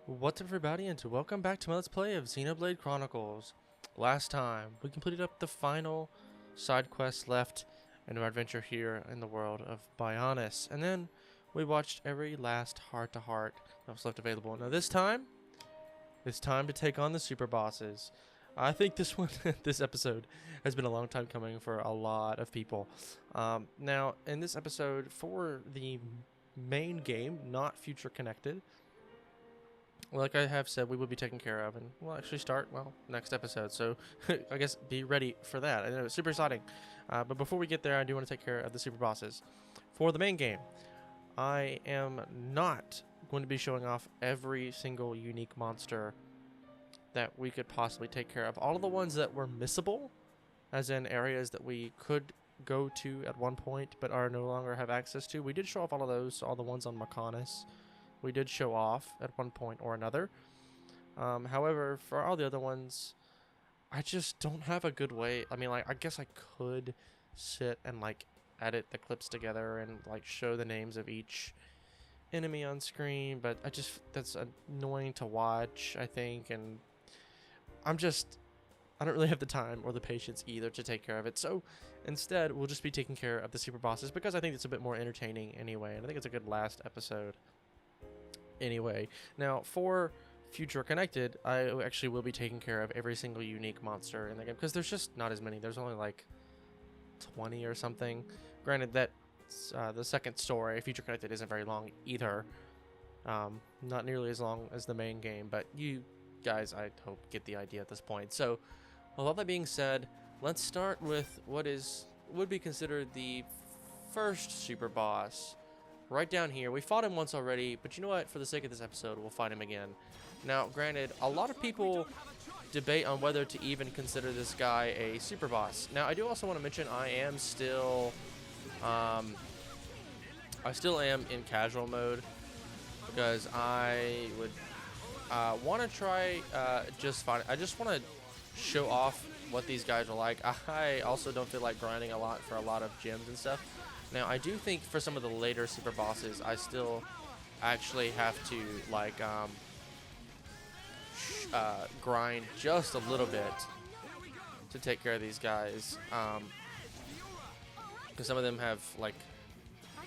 What's up everybody, and welcome back to my Let's Play of Xenoblade Chronicles. Last time, we completed up the final side quest left in our adventure here in the world of Bionis, and then we watched every last heart-to-heart that was left available. Now this time, it's time to take on the super bosses. I think this one, this episode, has been a long time coming for a lot of people. Now, in this episode, for the main game, not future connected, like I have said, we will be taken care of, and we'll actually start, well, next episode. So I guess be ready for that. I know it's super exciting. But before we get there, I do want to take care of the super bosses. For the main game, I am not going to be showing off every single unique monster that we could possibly take care of. All of the ones that were missable, as in areas that we could go to at one point but are no longer have access to. We did show off all of those, all the ones on Maconis. We did show off at one point or another. However, for all the other ones, I just don't have a good way. I mean, like, I guess I could sit and, like, edit the clips together and, like, show the names of each enemy on screen, but that's annoying to watch, I think, and I don't really have the time or the patience either to take care of it. So instead, we'll just be taking care of the super bosses because I think it's a bit more entertaining anyway, and I think it's a good last episode. Anyway, now for Future Connected, I actually will be taking care of every single unique monster in the game because there's just not as many. There's only like 20 or something. Granted, that's the second story. Future Connected isn't very long either. Not nearly as long as the main game, but you guys, I hope, get the idea at this point. So, with all that being said, let's start with what would be considered the first super boss. Right down here. We fought him once already, but you know what? For the sake of this episode, we'll fight him again. Now, granted, a lot of people debate on whether to even consider this guy a super boss. Now, I do also want to mention I still am in casual mode because I would want to try just fine. I just want to show off what these guys are like. I also don't feel like grinding a lot for a lot of gems and stuff. Now, I do think for some of the later super bosses, I still actually have to, like, grind just a little bit to take care of these guys. Because some of them have, like,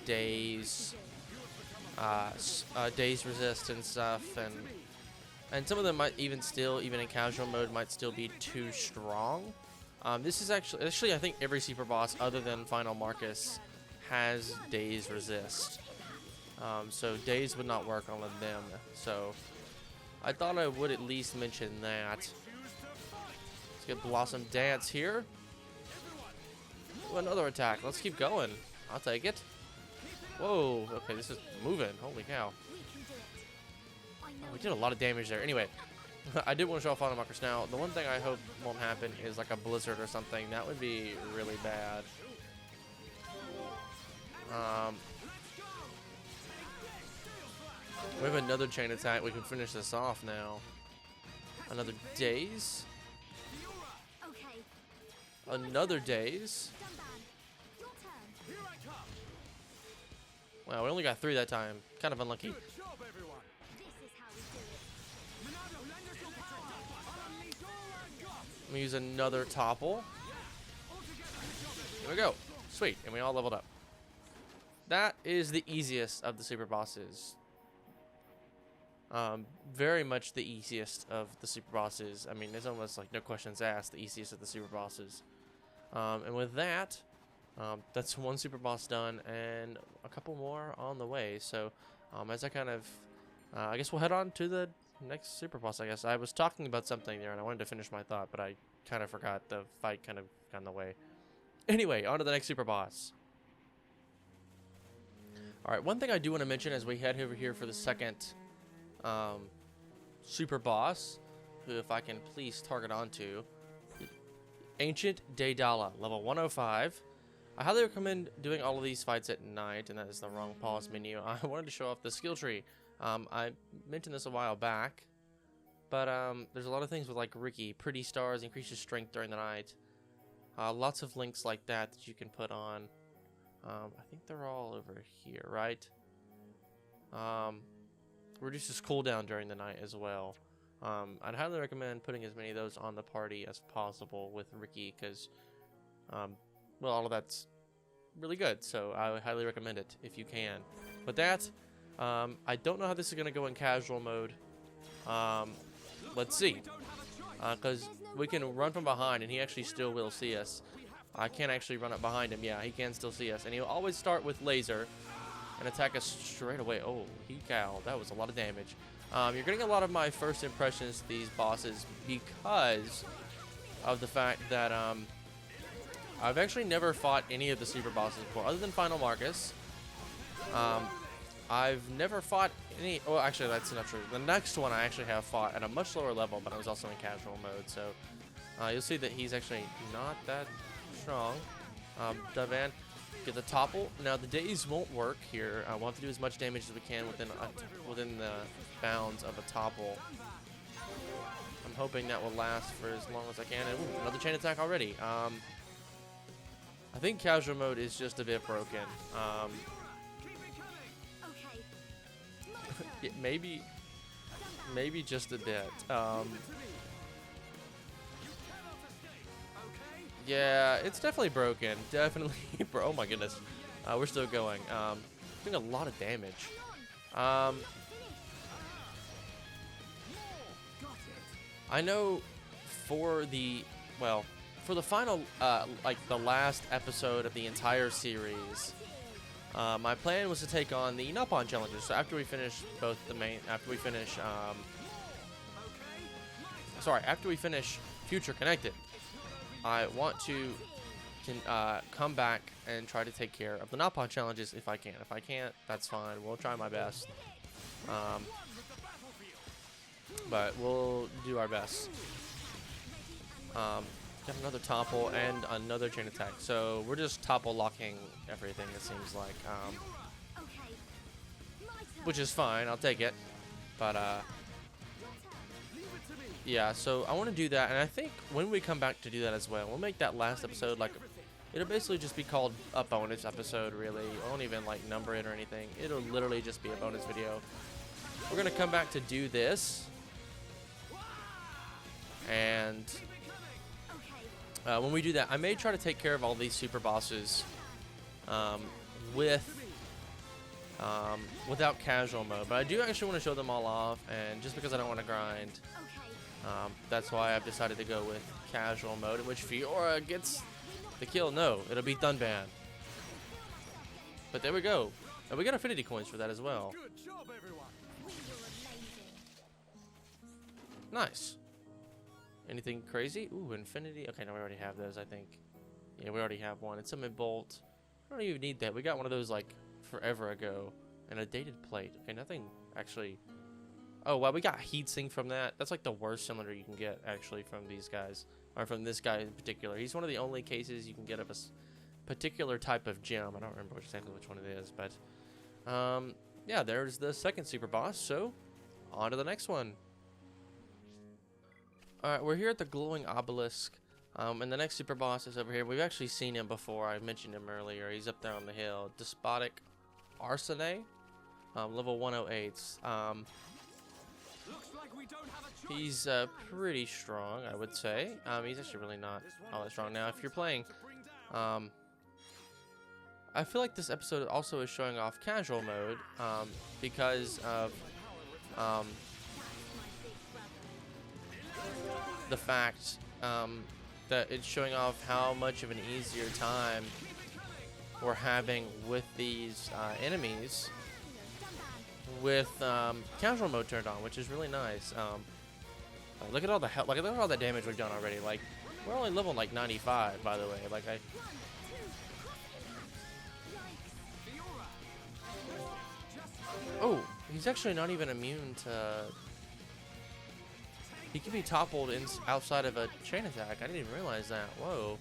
days resist and stuff, and some of them might even in casual mode, might still be too strong. This is actually, I think every super boss other than Final Marcus has days resist, so days would not work on them, so I thought I would at least mention that. Let's get Blossom Dance here. Ooh, another attack. Let's keep going. I'll take it. Whoa, okay, this is moving. Holy cow. Oh, we did a lot of damage there. Anyway, I did want to show off Final Markers. Now, the one thing I hope won't happen is like a blizzard or something. That would be really bad. We have another chain attack. We can finish this off now. Another daze. Another daze. Wow, we only got 3 that time. Kind of unlucky. Let me use another topple. Here we go. Sweet, and we all leveled up. That is the easiest of the super bosses. Very much the easiest of the super bosses. I mean, it's almost like no questions asked, the easiest of the super bosses. And with that, that's one super boss done and a couple more on the way. So, as I kind of, I guess we'll head on to the next super boss, I guess. I was talking about something there and I wanted to finish my thought, but I kind of forgot. The fight kind of got in the way. Anyway, on to the next super boss. Alright, one thing I do want to mention as we head over here for the second super boss, who if I can please target onto, Ancient Daedala, level 105. I highly recommend doing all of these fights at night, and that is the wrong pause menu. I wanted to show off the skill tree. I mentioned this a while back, but there's a lot of things with like Ricky, pretty stars, increases strength during the night. Lots of links like that you can put on. I think they're all over here, right? reduces cooldown during the night as well. I'd highly recommend putting as many of those on the party as possible with Ricky, because, well, all of that's really good. So I would highly recommend it if you can. But that, I don't know how this is going to go in casual mode. Let's see. Because we can run from behind, and he actually still will see us. I can't actually run up behind him. Yeah, he can still see us. And he'll always start with laser and attack us straight away. Oh, he cow. That was a lot of damage. You're getting a lot of my first impressions of these bosses because of the fact that I've actually never fought any of the super bosses before, other than Final Marcus. I've never fought any... Oh, actually, that's not true. The next one I actually have fought at a much lower level, but I was also in casual mode. So you'll see that he's actually not that strong. Davan, get the topple. Now, the daze won't work here. We'll have to do as much damage as we can within the bounds of a topple. I'm hoping that will last for as long as I can. And, ooh, another chain attack already. I think casual mode is just a bit broken. Yeah, maybe just a bit. Yeah, it's definitely broken. Definitely oh my goodness. We're still going. Doing a lot of damage. I know for the final, like the last episode of the entire series, my plan was to take on the Napon challenges. So after we finish after we finish Future Connected, I want to come back and try to take care of the Napon challenges if I can. If I can't, that's fine. We'll try my best. But we'll do our best. Got another topple and another chain attack. So we're just topple locking everything, it seems like. Which is fine, I'll take it. But yeah, so I want to do that, and I think when we come back to do that as well, we'll make that last episode like it'll basically just be called a bonus episode, really. I won't even like number it or anything. It'll literally just be a bonus video. We're gonna come back to do this, and when we do that, I may try to take care of all these super bosses without casual mode, but I do actually want to show them all off, and just because I don't want to grind, that's why I've decided to go with casual mode, in which Fiora gets the kill. No, it'll be Dunban. But there we go. And we got affinity coins for that as well. Good job, everyone. Nice. Anything crazy? Ooh, infinity. Okay, no, we already have those, I think. Yeah, we already have one. It's a mid-bolt. I don't even need that. We got one of those, like, forever ago. And a dated plate. Okay, nothing actually... Oh, wow, we got heatsink from that. That's, like, the worst cylinder you can get, actually, from these guys. Or from this guy in particular. He's one of the only cases you can get of a particular type of gem. I don't remember exactly which one it is, but... yeah, there's the second super boss, so... On to the next one. Alright, we're here at the glowing obelisk, and the next super boss is over here. We've actually seen him before. I mentioned him earlier. He's up there on the hill. Despotic Arsene, level 108. He's pretty strong, I would say. He's actually really not all that strong. Now, if you're playing, I feel like this episode also is showing off casual mode, because of the fact that it's showing off how much of an easier time we're having with these enemies with casual mode turned on, which is really nice. Look at all the look at all the damage we've done already. Like, we're only level like 95, by the way. Like oh, he's actually not even immune to. He can be toppled outside of a chain attack. I didn't even realize that. Whoa.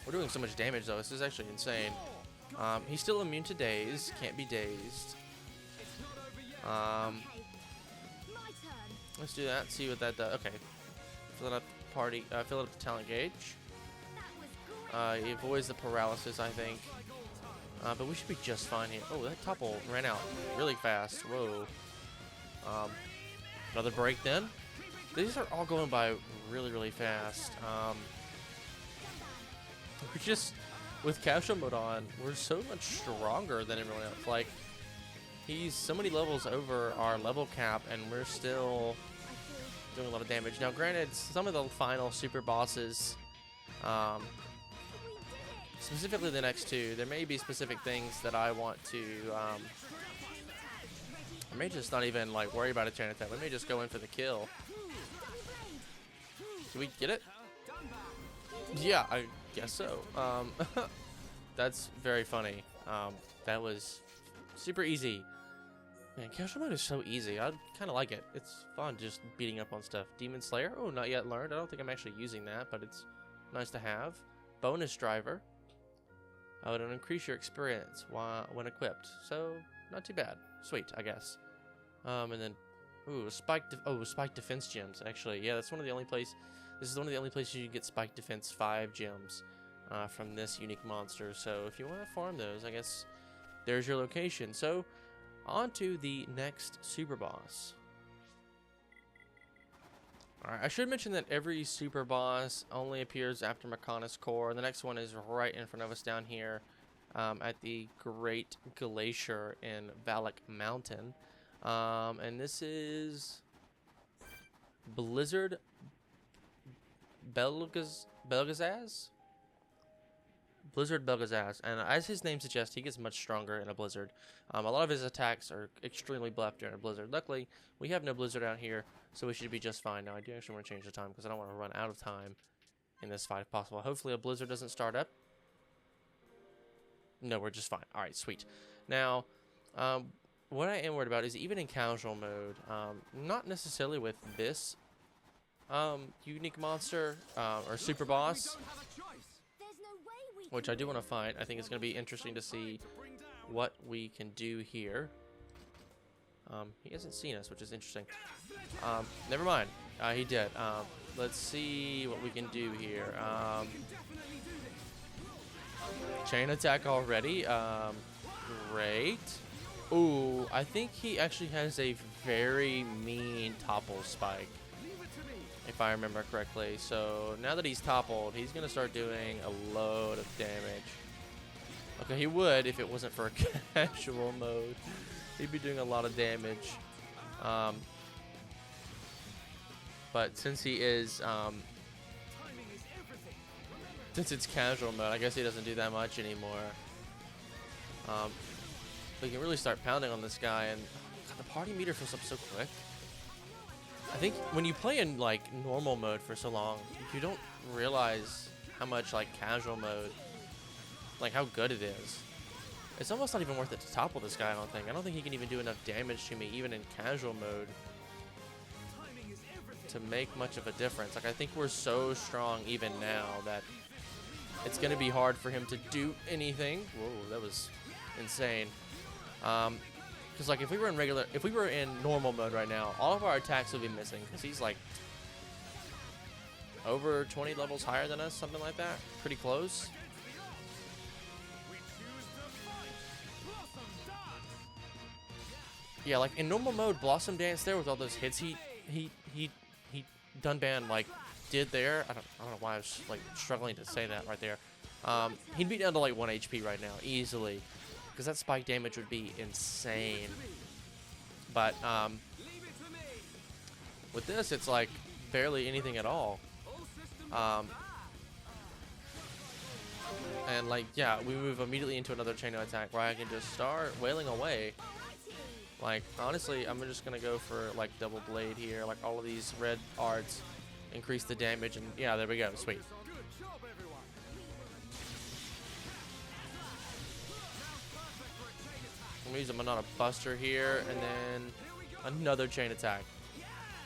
We're doing so much damage, though. This is actually insane. He's still immune to daze. Can't be dazed. Let's do that. See what that does. Okay. Fill it up party. Fill it up the talent gauge. He avoids the paralysis, I think. But we should be just fine here. Oh, that topple ran out really fast. Whoa. Another break then. These are all going by really, really fast. We're just, with casual mode on, we're so much stronger than everyone else. Like, he's so many levels over our level cap, and we're still doing a lot of damage. Now, granted, some of the final super bosses, specifically the next two, there may be specific things that I want to, I may just not even, like, worry about a chain attack. We may just go in for the kill. Can we get it? Yeah, I guess so. That's very funny. That was super easy. Man, casual mode is so easy. I kind of like it. It's fun just beating up on stuff. Demon Slayer? Oh, not yet learned. I don't think I'm actually using that, but it's nice to have. Bonus driver. Oh, it'll increase your experience when equipped. So, not too bad. Sweet, I guess. And then, ooh, spike defense gems. Actually, yeah, that's one of the only places. This is one of the only places you can get spike defense 5 gems from this unique monster. So if you want to farm those, I guess there's your location. So on to the next super boss. Alright, I should mention that every super boss only appears after Mechonis Core. The next one is right in front of us down here at the Great Glacier in Valak Mountain. And this is Blizzard Belgazaz? Blizzard Belgazaz, and as his name suggests, he gets much stronger in a blizzard. A lot of his attacks are extremely bluff during a blizzard. Luckily, we have no blizzard out here, so we should be just fine. Now, I do actually want to change the time because I don't want to run out of time in this fight if possible. Hopefully, a blizzard doesn't start up. No, we're just fine. All right, sweet. Now, what I am worried about is even in casual mode, not necessarily with this unique monster or super boss, which I do want to fight. I think it's going to be interesting to see what we can do here. He hasn't seen us, which is interesting. Never mind. He did. Let's see what we can do here. Chain attack already. Great. Ooh, I think he actually has a very mean topple spike, if I remember correctly. So now that he's toppled, he's going to start doing a load of damage. Okay, he would if it wasn't for casual mode. He'd be doing a lot of damage. But since he is, since it's casual mode, I guess he doesn't do that much anymore. We can really start pounding on this guy, and God, the party meter fills up so quick. I think when you play in like normal mode for so long, you don't realize how much like casual mode, like how good it is. It's almost not even worth it to topple this guy, I don't think. I don't think he can even do enough damage to me, even in casual mode, to make much of a difference. Like, I think we're so strong even now that it's going to be hard for him to do anything. Whoa, that was insane. Because like if we were in normal mode right now, all of our attacks would be missing because he's like over 20 levels higher than us, something like that. Pretty close. Yeah, like in normal mode, Blossom Dance there with all those hits he Dunban like did there. I don't know why I was like struggling to say that right there. He'd be down to like 1 HP right now easily, because that spike damage would be insane. But with this, it's like barely anything at all. And like, yeah, we move immediately into another chain attack where I can just start wailing away. Like, honestly, I'm just gonna go for like double blade here. Like all of these red arts increase the damage, and yeah, there we go. Sweet. I'm gonna use a Monada Buster here, and then another chain attack.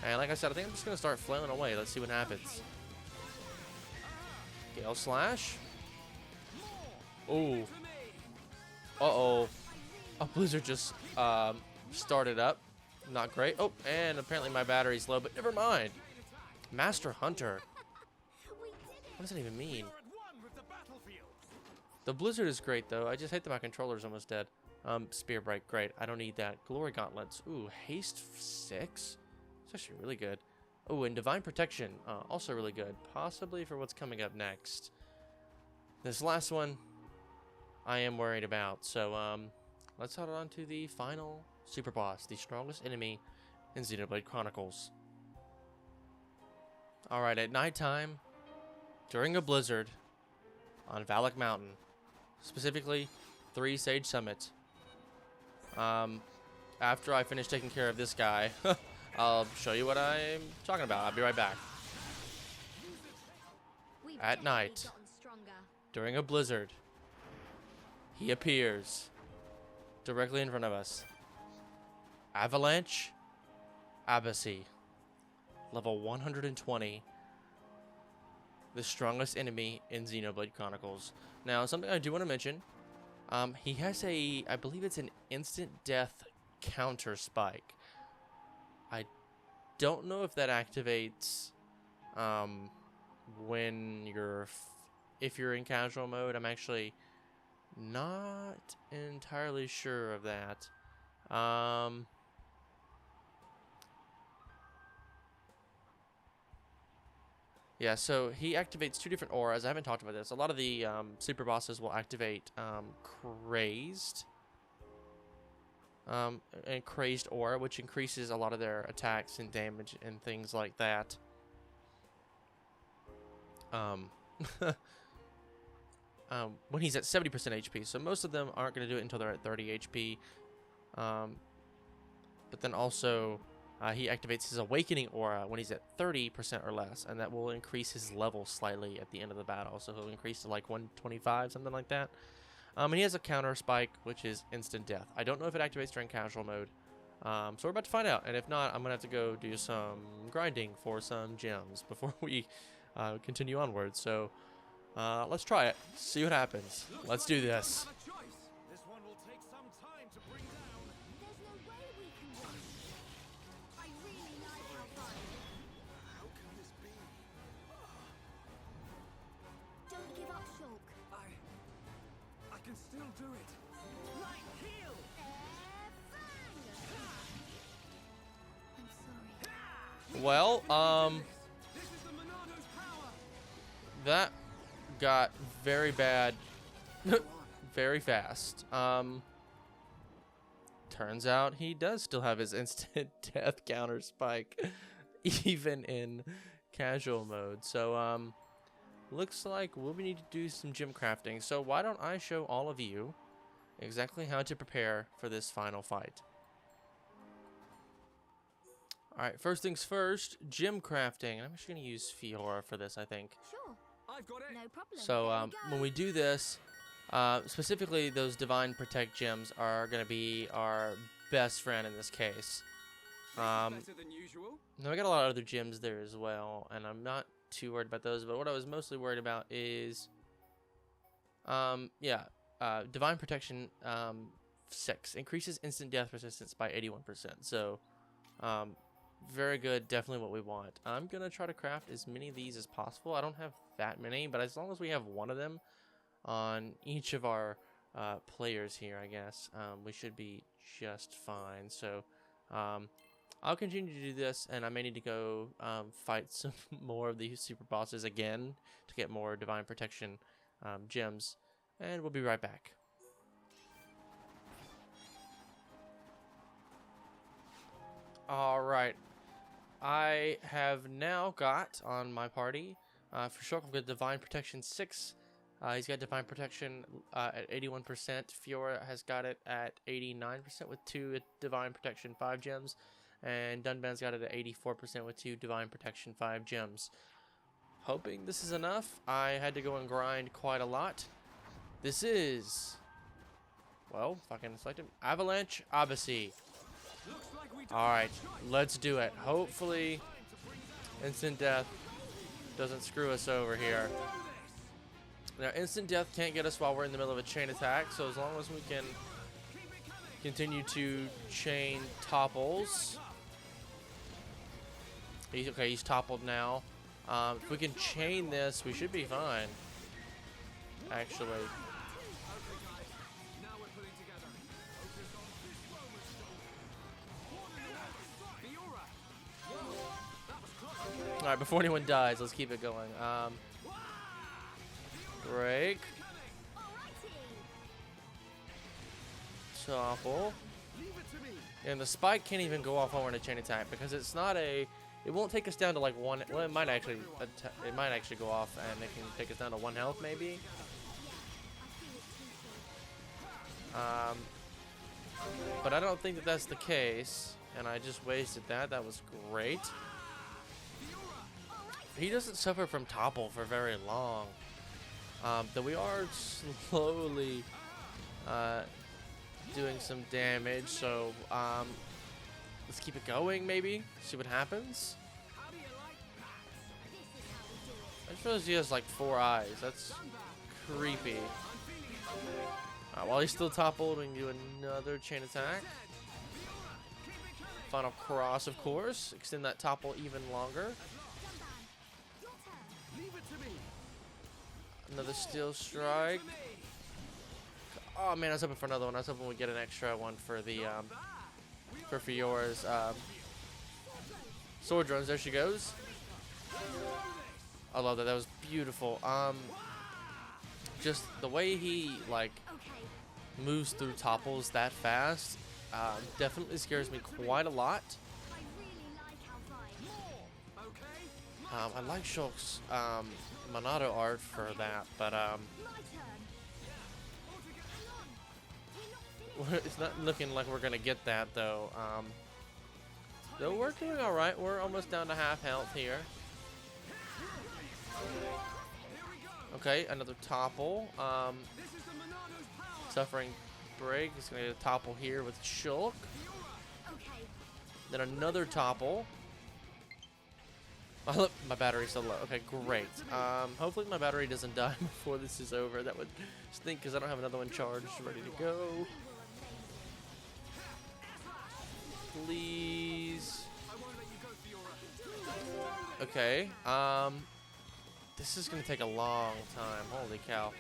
And like I said, I think I'm just gonna start flailing away. Let's see what happens. Gale Slash. Ooh. Uh-oh. A blizzard just started up. Not great. Oh, and apparently my battery's low, but never mind. Master Hunter. What does that even mean? The blizzard is great though. I just hate that my controller's almost dead. Spear break, great. I don't need that. Glory gauntlets. Ooh, haste 6. It's actually really good. Oh, and divine protection, also really good. Possibly for what's coming up next. This last one, I am worried about. So, let's head on to the final super boss, the strongest enemy in Xenoblade Chronicles. Alright, at nighttime, during a blizzard, on Valak Mountain, specifically 3 Sage Summit. After I finish taking care of this guy, I'll show you what I'm talking about. I'll be right back. At night, during a blizzard, he appears directly in front of us. Avalanche Abbasi, level 120, the strongest enemy in Xenoblade Chronicles. Now, something I do want to mention, he has a, I believe it's an instant death counter spike. I don't know if that activates when you're, if you're in casual mode. I'm actually not entirely sure of that. Yeah, so he activates 2 different auras. I haven't talked about this. A lot of the super bosses will activate Crazed. And Crazed aura, which increases a lot of their attacks and damage and things like that. When he's at 70% HP. So most of them aren't going to do it until they're at 30 HP. But then also, he activates his Awakening aura when he's at 30% or less, and that will increase his level slightly at the end of the battle. So he'll increase to like 125, something like that. And he has a counter spike, which is instant death. I don't know if it activates during casual mode. So we're about to find out. And if not, I'm going to have to go do some grinding for some gems before we continue onward. So let's try it. See what happens. Let's do this. This one will take some time to bring down. There's no way we can win. I really like how fun. How can this be? Don't give up, Shulk. I can still do it. Right heel. I'm sorry. Well, This is the Monado's power. that got very bad very fast. Turns out he does still have his instant death counter spike even in casual mode. So looks like we'll need to do some gem crafting. So why don't I show all of you exactly how to prepare for this final fight. Alright, first things first, gem crafting. I'm actually going to use Fiora for this, I think. Sure. I've got it. No problem. So There we when go. we do this, specifically those Divine Protect gems are going to be our best friend in this case. Better than usual. Now we got a lot of other gems there as well, and I'm not too worried about those, but what I was mostly worried about is, Divine Protection 6 increases instant death resistance by 81%. So, very good, definitely what we want. I'm gonna try to craft as many of these as possible. I don't have that many, but as long as we have one of them on each of our players here, I guess, we should be just fine. So, I'll continue to do this, and I may need to go fight some more of these super bosses again to get more Divine Protection gems, and we'll be right back. Alright, I have now got on my party, for sure, I've got Divine Protection 6. He's got Divine Protection at 81%. Fiora has got it at 89% with 2 Divine Protection 5 gems. And Dunban's got it at 84% with 2 Divine Protection 5 gems. Hoping this is enough. I had to go and grind quite a lot. This is, well, if I can select him, Avalanche Abbasi. Alright, let's do it. Hopefully, instant death doesn't screw us over here. Now, instant death can't get us while we're in the middle of a chain attack, so as long as we can continue to chain topples. He's toppled now. If we can chain this, we should be fine, actually. Alright, before anyone dies, let's keep it going. Break. Topple. And the spike can't even go off while we're in a chain attack because it's not a. It won't take us down to like one. Well, it might actually go off and it can take us down to 1 health maybe. But I don't think that that's the case, and I just wasted that. That was great. He doesn't suffer from topple for very long. Though we are slowly doing some damage, so let's keep it going, maybe. See what happens. I just realized he has like 4 eyes. That's creepy. While he's still toppled, we can do another chain attack. Final cross, of course. Extend that topple even longer. Another steel strike. Oh man, I was hoping for another one. I was hoping we'd get an extra one for the for Fiora's sword drones. There she goes. I love that. That was beautiful. Just the way he like moves through topples that fast definitely scares me quite a lot. I like Shulk's Monado art for that, but it's not looking like we're gonna get that though. Though we're doing all right. We're almost down to half health here. Okay, another topple. Suffering break. He's gonna get a topple here with Shulk. Then another topple. Oh, look, my battery's still low. Okay, great. Hopefully my battery doesn't die before this is over. That would stink because I don't have another one charged, ready to go. Please. Okay. This is gonna take a long time. Holy cow.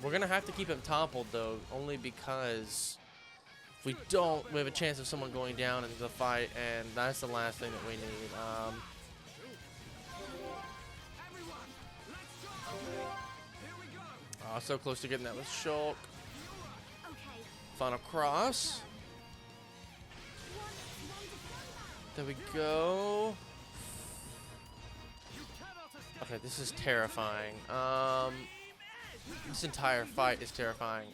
We're gonna have to keep him toppled though, only because if we don't, we have a chance of someone going down into the fight, and that's the last thing that we need. Oh, so close to getting that with Shulk. Final cross. There we go. Okay, this is terrifying. This entire fight is terrifying.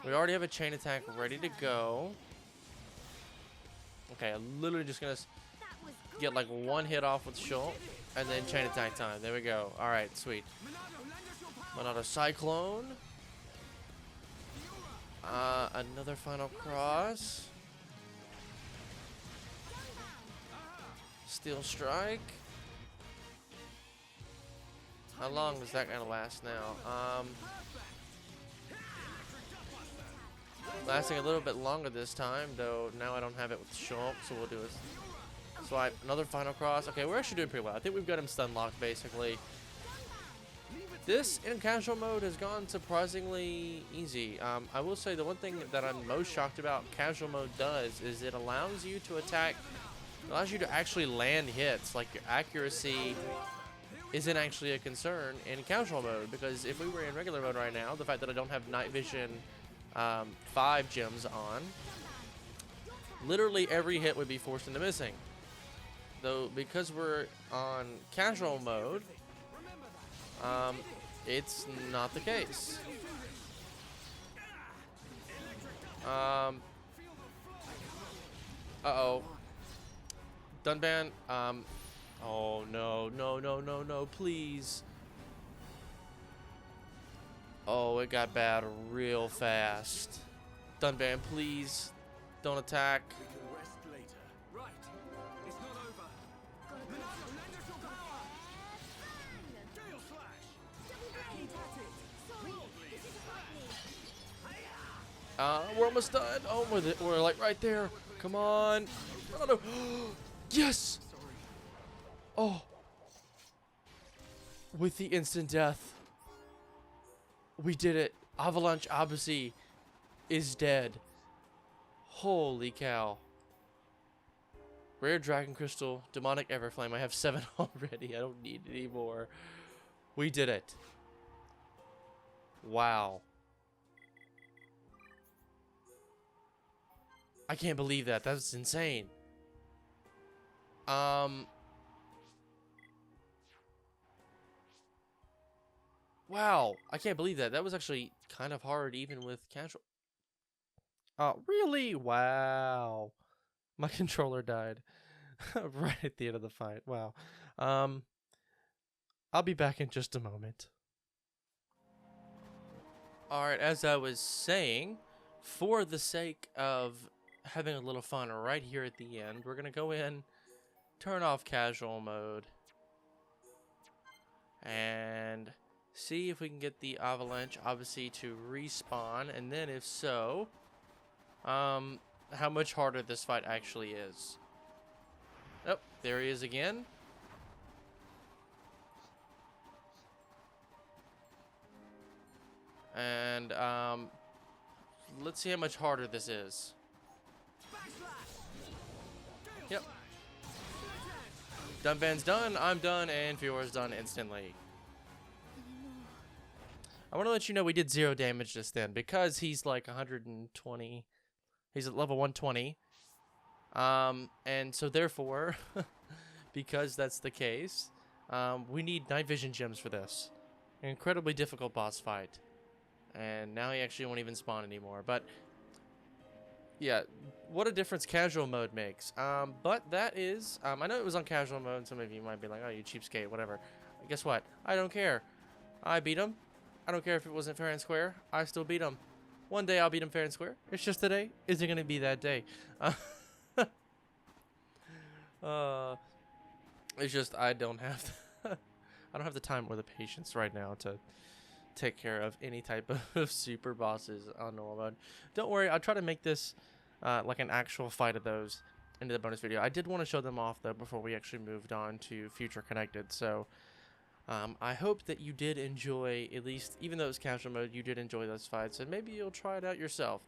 We already have a chain attack ready to go. Okay, I'm literally just gonna get like 1 hit off with Shulk, and then chain attack time. There we go. All right, sweet. Another cyclone. Another final cross. Steel strike. How long is that gonna last now? Lasting a little bit longer this time, though. Now I don't have it with Shulk, so we'll do a swipe. Another final cross. Okay, we're actually doing pretty well. I think we've got him stun locked, basically. This in casual mode has gone surprisingly easy. I will say the one thing that I'm most shocked about casual mode does is it allows you to attack, allows you to actually land hits. Like your accuracy isn't actually a concern in casual mode, because if we were in regular mode right now, the fact that I don't have night vision 5 gems on, literally every hit would be forced into missing. Though because we're on casual mode, it's not the case. Uh-oh. Dunban, oh no, no, no, no, no, please. Oh, it got bad real fast. Dunban, please don't attack. We're almost done. Oh, we're like right there. Come on. Oh, no. Yes. Oh. With the instant death. We did it. Avalanche Abyssy is dead. Holy cow. Rare Dragon Crystal, Demonic Everflame. I have 7 already. I don't need any more. We did it. Wow. I can't believe that. That's insane. Wow. I can't believe that. That was actually kind of hard even with casual. Oh, really? Wow. My controller died right at the end of the fight. Wow. I'll be back in just a moment. Alright, as I was saying, for the sake of having a little fun right here at the end, we're going to go in, turn off casual mode, and see if we can get the avalanche, obviously, to respawn, and then if so, how much harder this fight actually is. Oh, there he is again. And, let's see how much harder this is. Yep. Dunvan's done, I'm done, and Fiora's done instantly. I want to let you know we did 0 damage just then because he's like 120. He's at level 120. And so therefore, because that's the case, we need night vision gems for this. An incredibly difficult boss fight. And now he actually won't even spawn anymore. But yeah, what a difference casual mode makes. But that is, I know it was on casual mode, and some of you might be like, oh, you cheapskate, whatever. Guess what? I don't care. I beat him. I don't care if it wasn't fair and square. I still beat him. One day I'll beat him fair and square. It's just today isn't going to be that day. It's just I don't have I don't have the time or the patience right now to take care of any type of super bosses on normal mode. Don't worry, I'll try to make this like an actual fight of those into the bonus video. I did want to show them off though before we actually moved on to Future Connected. So I hope that you did enjoy, at least even though it was casual mode, you did enjoy those fights, and maybe you'll try it out yourself.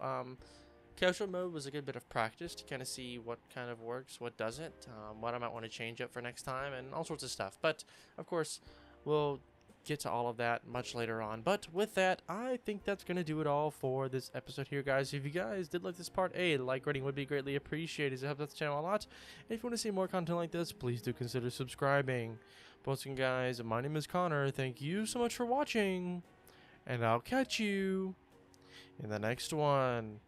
Casual mode was a good bit of practice to kind of see what kind of works, what doesn't, what I might want to change up for next time, and all sorts of stuff. But of course, we'll get to all of that much later on. But with that, I think that's going to do it all for this episode here, guys. If you guys did like this part, a like rating would be greatly appreciated. It helps out the channel a lot. And if you want to see more content like this, please do consider subscribing. Once again, guys, my name is Connor. Thank you so much for watching, and I'll catch you in the next one.